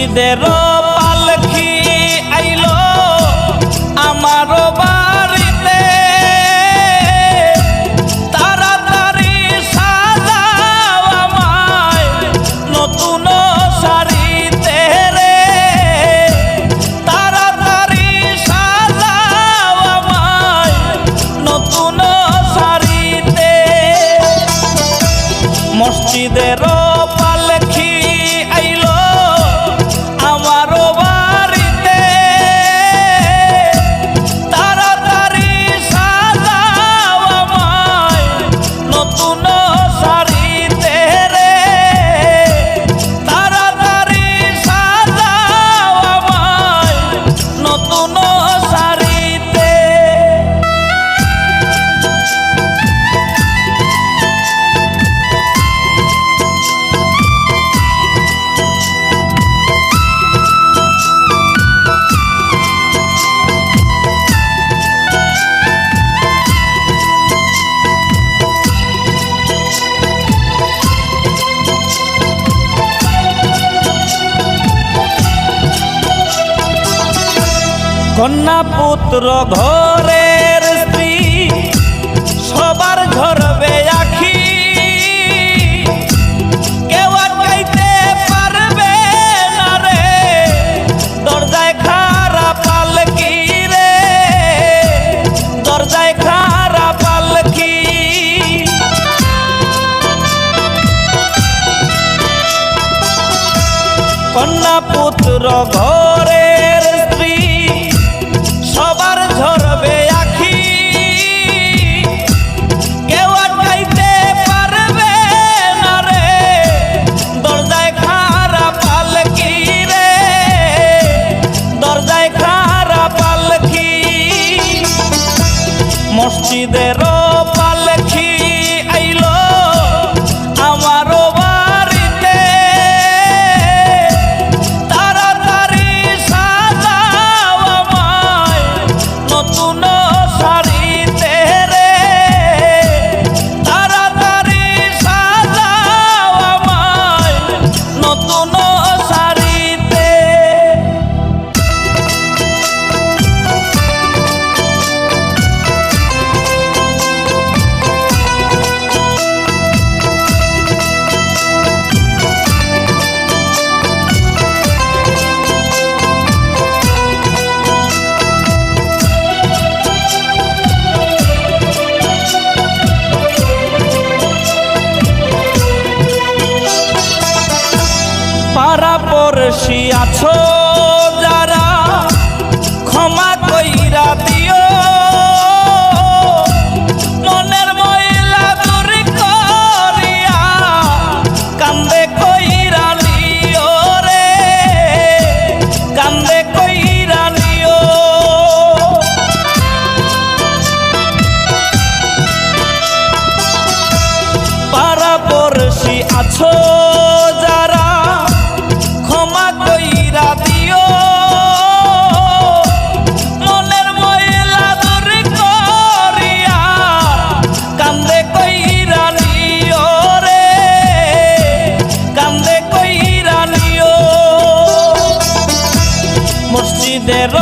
মসজিদের পালকি আইলো আমার বাড়িতে, তাড়াতাড়ি সাজাও আমায় নতুন শাড়িতে রে, তাড়াতাড়ি সাজাও আমায় নতুন শাড়িতে। মসজিদের পালকি আইলো আমার বাড়িতে, তাড়াতাড়ি সাজাও আমায় নতুন শাড়িতে রে, তাড়াতাড়ি সাজাও আমায় নতুন শাড়িতে। কন্যা পুত্র ঘরের স্ত্রী সবার ঝরবে আখি, কেউ আটকাইতে পারবে না রে, দরজায় খাড়া পালকি রে, দরজায় খাড়া পালকি। কন্যা পুত্র ঘরের স্ত্রী সবার ঝরবে আখি, কেউ আটকাইতে পারবে না রে, দরজায় খাড়া পালকি রে, দরজায় খাড়া পালকি। মসজিদের পালকি আইলো আমার বাড়িতে, তাড়াতাড়ি সাজাও আমায় নতুন শাড়িতে রে, তাড়াতাড়ি সাজাও আমায় নতুন শাড়িতে। পাড়াপড়শি আছো যারা ক্ষমা কইরা দিও, মনের ময়লা দূর করিয়া কান্দে কইরা নিও রে, কান্দে কইরা নিও। পাড়াপড়শি আছো যারা ক্ষমা কইরা দিও, মনের ময়লা দূর করিয়া কান্দে কইরা নিও রে, কান্দে কইরা নিও। মসজিদের